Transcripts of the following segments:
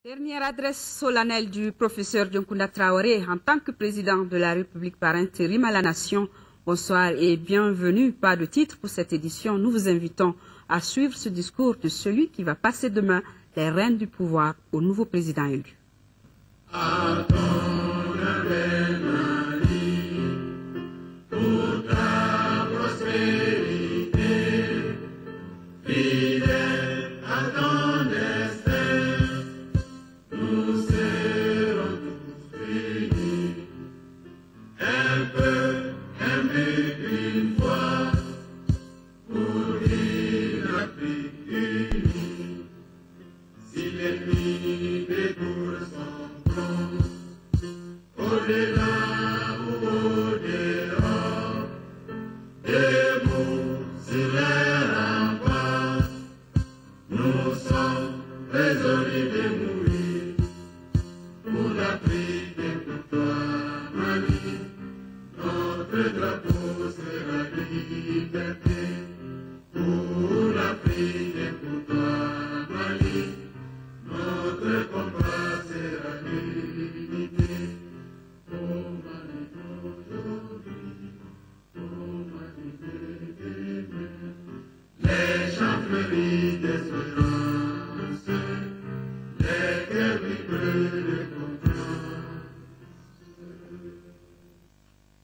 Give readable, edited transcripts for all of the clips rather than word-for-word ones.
Dernière adresse solennelle du professeur Dioncounda Traoré en tant que président de la République par intérim à la nation. Bonsoir et bienvenue. Pas de titre pour cette édition. Nous vous invitons à suivre ce discours de celui qui va passer demain les rênes du pouvoir au nouveau président élu.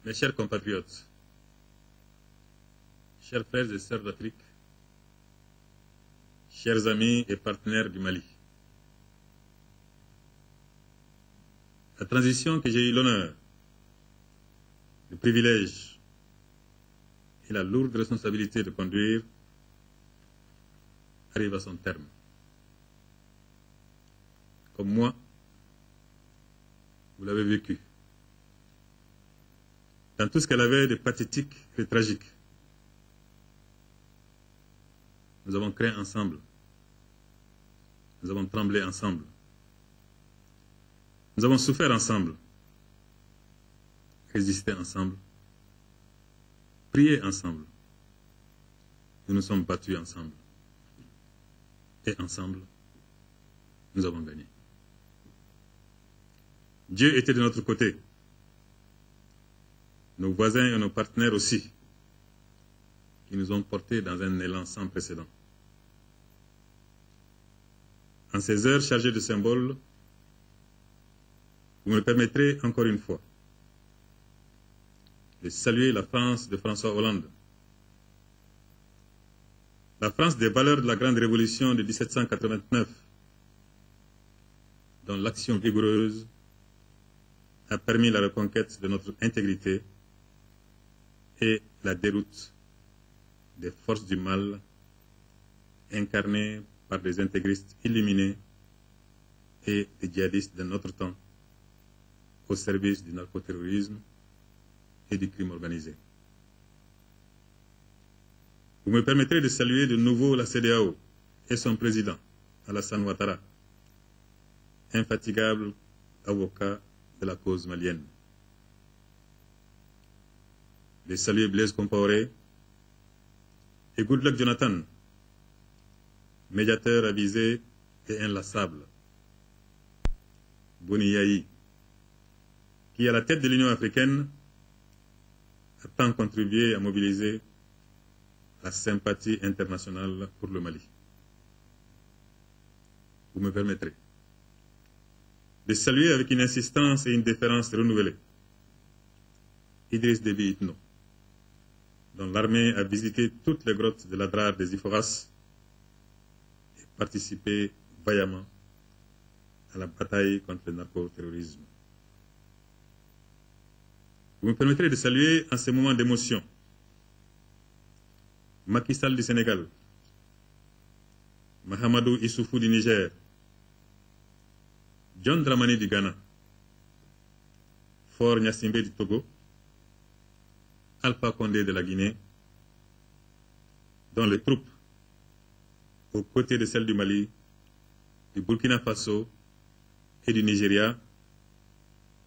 Mes chers compatriotes, chers frères et sœurs d'Afrique, chers amis et partenaires du Mali, la transition que j'ai eu l'honneur, le privilège et la lourde responsabilité de conduire arrive à son terme. Comme moi, vous l'avez vécu. Dans tout ce qu'elle avait de pathétique et de tragique. Nous avons créé ensemble. Nous avons tremblé ensemble. Nous avons souffert ensemble. Résisté ensemble. Prié ensemble. Nous nous sommes battus ensemble. Et ensemble, nous avons gagné. Dieu était de notre côté. Nos voisins et nos partenaires aussi, qui nous ont portés dans un élan sans précédent. En ces heures chargées de symboles, vous me permettrez encore une fois de saluer la France de François Hollande. La France des valeurs de la grande révolution de 1789, dont l'action vigoureuse a permis la reconquête de notre intégrité et la déroute des forces du mal incarnées par des intégristes illuminés et des djihadistes de notre temps au service du narcoterrorisme et du crime organisé. Vous me permettrez de saluer de nouveau la CEDEAO et son président, Alassane Ouattara, infatigable avocat de la cause malienne. De saluer Blaise Compaoré et Goodluck Jonathan, médiateur avisé et inlassable. Boni Yahi, qui à la tête de l'Union africaine a tant contribué à mobiliser la sympathie internationale pour le Mali. Vous me permettrez de saluer avec une insistance et une déférence renouvelée Idriss Déby Itno, dont l'armée a visité toutes les grottes de l'Adrar des Iforas et participé vaillamment à la bataille contre le narcoterrorisme. Vous me permettrez de saluer en ces moments d'émotion Macky Sall du Sénégal, Mahamadou Issoufou du Niger, John Dramani du Ghana, Faure Gnassingbé du Togo, Alpha Condé de la Guinée, dont les troupes, aux côtés de celles du Mali, du Burkina Faso et du Nigeria,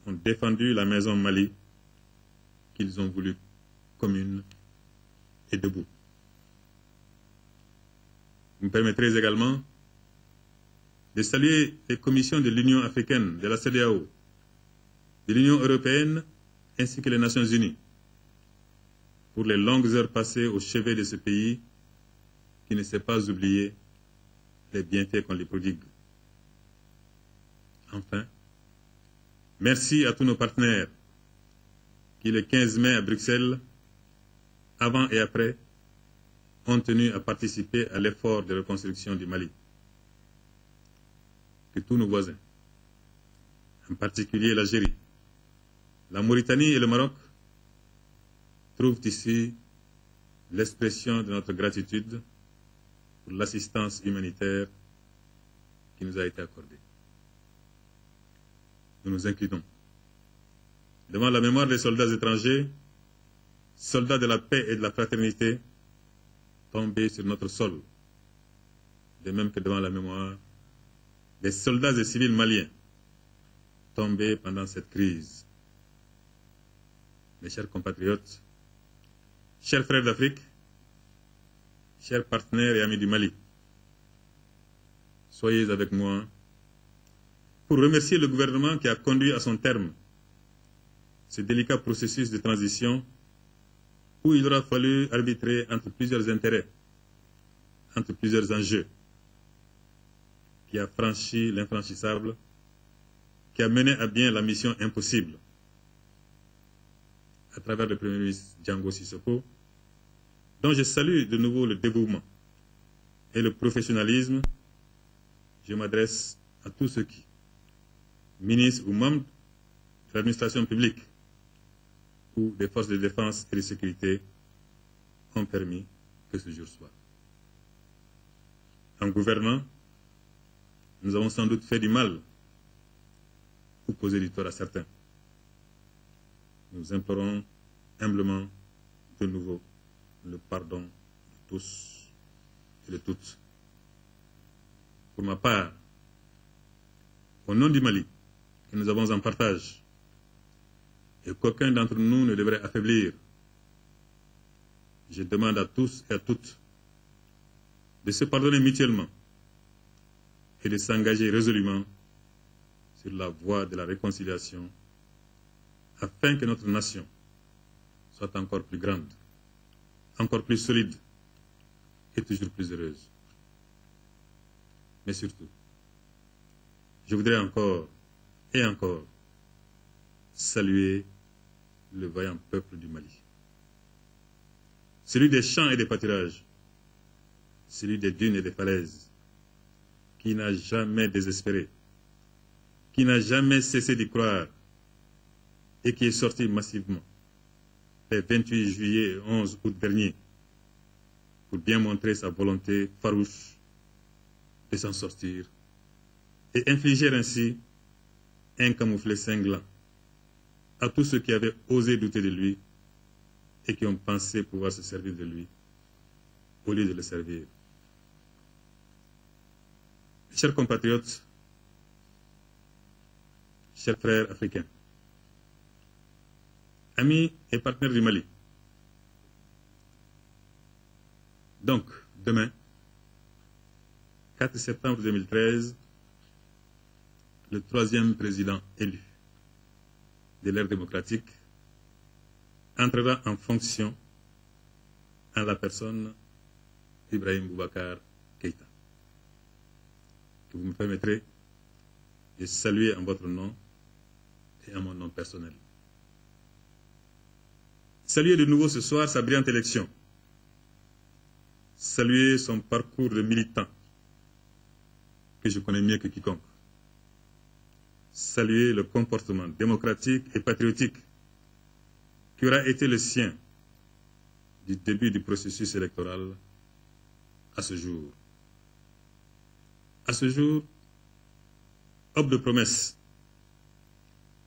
ont défendu la maison Mali qu'ils ont voulu commune et debout. Vous me permettrez également de saluer les commissions de l'Union africaine, de la CEDEAO, de l'Union européenne ainsi que les Nations unies pour les longues heures passées au chevet de ce pays qui ne sait pas oublier les bienfaits qu'on lui prodigue. Enfin, merci à tous nos partenaires qui, le 15 mai à Bruxelles, avant et après, ont tenu à participer à l'effort de reconstruction du Mali. Que tous nos voisins, en particulier l'Algérie, la Mauritanie et le Maroc, trouvent ici l'expression de notre gratitude pour l'assistance humanitaire qui nous a été accordée. Nous nous inclinons devant la mémoire des soldats étrangers, soldats de la paix et de la fraternité, tombés sur notre sol, de même que devant la mémoire des soldats et civils maliens tombés pendant cette crise. Mes chers compatriotes, chers frères d'Afrique, chers partenaires et amis du Mali, soyez avec moi pour remercier le gouvernement qui a conduit à son terme ce délicat processus de transition où il aura fallu arbitrer entre plusieurs intérêts, entre plusieurs enjeux, qui a franchi l'infranchissable, qui a mené à bien la mission impossible. À travers le Premier ministre Django Sissoko, dont je salue de nouveau le dévouement et le professionnalisme, je m'adresse à tous ceux qui, ministres ou membres de l'administration publique ou des forces de défense et de sécurité, ont permis que ce jour soit. En gouvernant, nous avons sans doute fait du mal ou causé du tort à certains. Nous implorons humblement de nouveau le pardon de tous et de toutes. Pour ma part, au nom du Mali, que nous avons en partage, et qu'aucun d'entre nous ne devrait affaiblir, je demande à tous et à toutes de se pardonner mutuellement et de s'engager résolument sur la voie de la réconciliation afin que notre nation soit encore plus grande, encore plus solide et toujours plus heureuse. Mais surtout, je voudrais encore et encore saluer le vaillant peuple du Mali. Celui des champs et des pâturages, celui des dunes et des falaises, qui n'a jamais désespéré, qui n'a jamais cessé d'y croire et qui est sorti massivement les 28 juillet et 11 août dernier pour bien montrer sa volonté farouche de s'en sortir et infliger ainsi un camouflet cinglant à tous ceux qui avaient osé douter de lui et qui ont pensé pouvoir se servir de lui au lieu de le servir. Chers compatriotes, chers frères africains, amis et partenaires du Mali, donc demain, 4 septembre 2013, le 3e président élu de l'ère démocratique entrera en fonction en la personne d'Ibrahim Boubacar Keïta, que vous me permettrez de saluer en votre nom et en mon nom personnel. Saluer de nouveau ce soir sa brillante élection, saluer son parcours de militant que je connais mieux que quiconque, saluer le comportement démocratique et patriotique qui aura été le sien du début du processus électoral à ce jour. À ce jour, aube de promesses,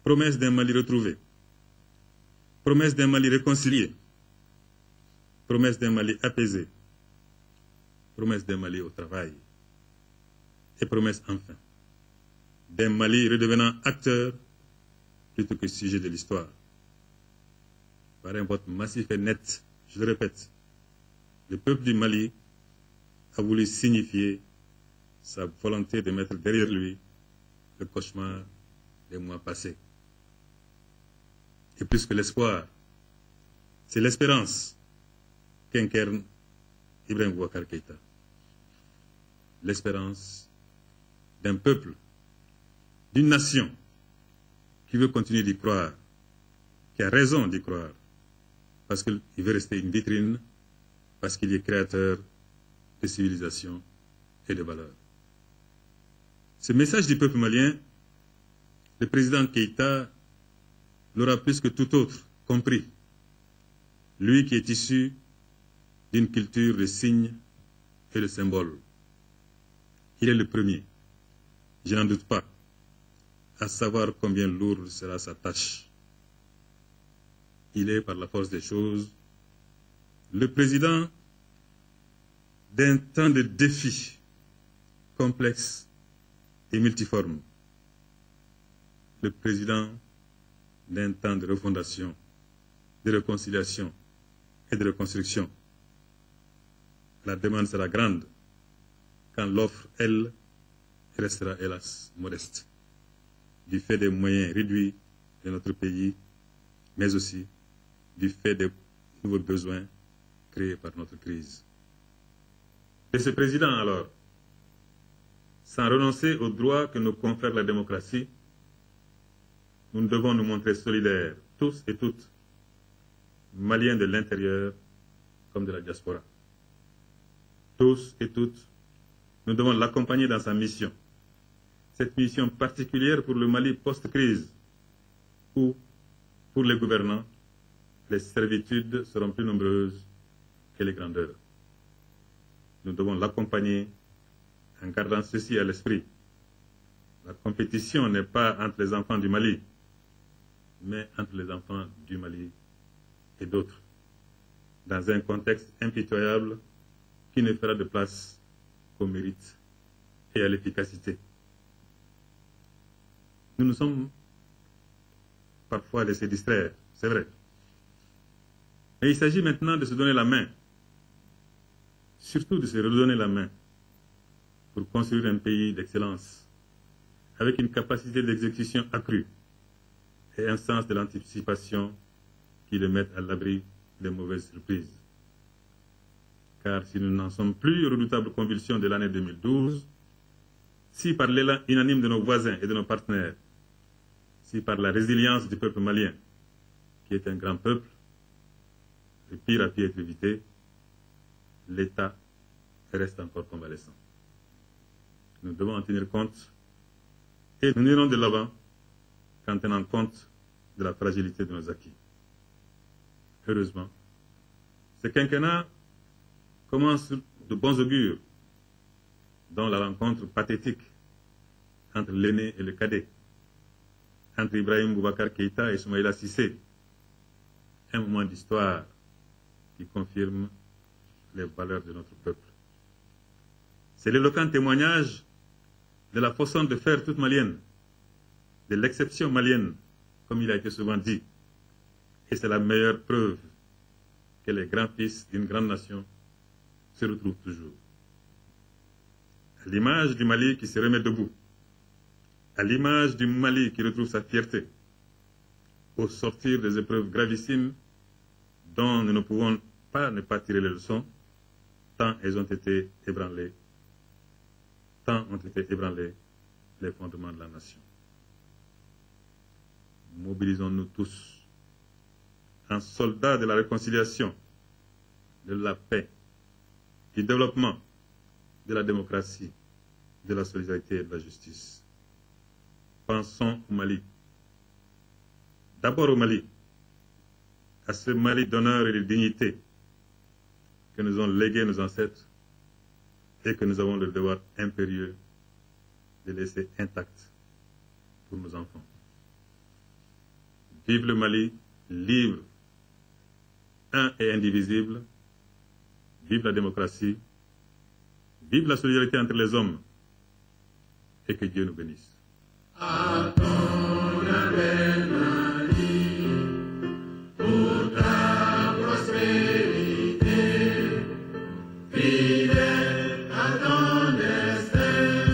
promesse d'un Mali retrouvé, promesse d'un Mali réconcilié, promesse d'un Mali apaisé, promesse d'un Mali au travail, et promesse enfin d'un Mali redevenant acteur plutôt que sujet de l'histoire. Par un vote massif et net, je le répète, le peuple du Mali a voulu signifier sa volonté de mettre derrière lui le cauchemar des mois passés. Et plus que l'espoir, c'est l'espérance qu'incarne Ibrahim Boubacar Keïta. L'espérance d'un peuple, d'une nation qui veut continuer d'y croire, qui a raison d'y croire, parce qu'il veut rester une vitrine, parce qu'il est créateur de civilisation et de valeurs. Ce message du peuple malien, le président Keïta l'aura plus que tout autre compris. Lui qui est issu d'une culture de signes et de symboles. Il est le premier, je n'en doute pas, à savoir combien lourde sera sa tâche. Il est, par la force des choses, le président d'un temps de défis complexes et multiformes. Le président d'un temps de refondation, de réconciliation et de reconstruction. La demande sera grande, quand l'offre, elle, restera hélas modeste, du fait des moyens réduits de notre pays, mais aussi du fait des nouveaux besoins créés par notre crise. Et ce président, alors, sans renoncer aux droits que nous confère la démocratie, nous devons nous montrer solidaires, tous et toutes, Maliens de l'intérieur comme de la diaspora. Tous et toutes, nous devons l'accompagner dans sa mission. Cette mission particulière pour le Mali post-crise, où, pour les gouvernants, les servitudes seront plus nombreuses que les grandeurs. Nous devons l'accompagner en gardant ceci à l'esprit. La compétition n'est pas entre les enfants du Mali, mais entre les enfants du Mali et d'autres, dans un contexte impitoyable qui ne fera de place qu'au mérite et à l'efficacité. Nous nous sommes parfois laissés distraire, c'est vrai. Mais il s'agit maintenant de se donner la main, surtout de se redonner la main, pour construire un pays d'excellence, avec une capacité d'exécution accrue et un sens de l'anticipation qui le mettent à l'abri des mauvaises surprises. Car si nous n'en sommes plus aux redoutables convulsions de l'année 2012, si par l'élan unanime de nos voisins et de nos partenaires, si par la résilience du peuple malien, qui est un grand peuple, le pire a pu être évité, l'État reste encore convalescent. Nous devons en tenir compte et nous irons de l'avant en tenant compte de la fragilité de nos acquis. Heureusement, ce quinquennat commence de bons augures, dont la rencontre pathétique entre l'aîné et le cadet, entre Ibrahim Boubacar Keïta et Soumaïla Cissé, un moment d'histoire qui confirme les valeurs de notre peuple. C'est l'éloquent témoignage de la façon de faire toute malienne, de l'exception malienne, comme il a été souvent dit. Et c'est la meilleure preuve que les grands-fils d'une grande nation se retrouvent toujours. À l'image du Mali qui se remet debout, à l'image du Mali qui retrouve sa fierté, au sortir des épreuves gravissimes dont nous ne pouvons pas ne pas tirer les leçons, tant elles ont été ébranlées, tant ont été ébranlés les fondements de la nation. Mobilisons-nous tous en soldats de la réconciliation, de la paix, du développement, de la démocratie, de la solidarité et de la justice. Pensons au Mali. D'abord au Mali, à ce Mali d'honneur et de dignité que nous ont légué nos ancêtres et que nous avons le devoir impérieux de laisser intact pour nos enfants. Vive le Mali, libre, un et indivisible. Vive la démocratie. Vive la solidarité entre les hommes. Et que Dieu nous bénisse. Fidèle à ton destin.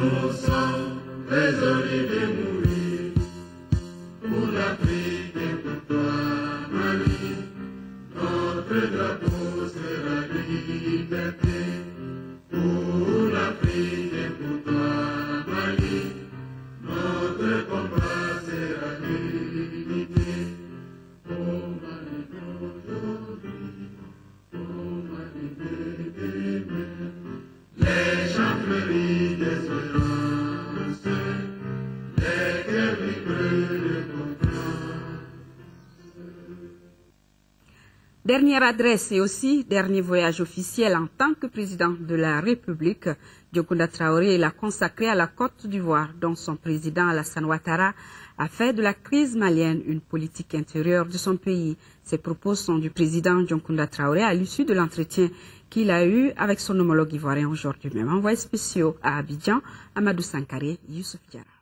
nous sommes résolus de mourir pour l'Afrique et pour toi, Mali. Notre drapeau sera liberté pour l'Afrique et pour toi, Mali. Notre combat sera l'unité. Oh Mali d'aujourd'hui, oh Mali de demain. Les chantreries d'espérance, les cœurs vibreux de confiance. Dernière adresse et aussi dernier voyage officiel en tant que président de la République, Dioncounda Traoré l'a consacré à la Côte d'Ivoire, dont son président Alassane Ouattara a fait de la crise malienne une politique intérieure de son pays. Ces propos sont du président Dioncounda Traoré à l'issue de l'entretien qu'il a eu avec son homologue ivoirien aujourd'hui même. Envoyé spéciaux à Abidjan, Amadou Sankaré, Youssouf Diarra.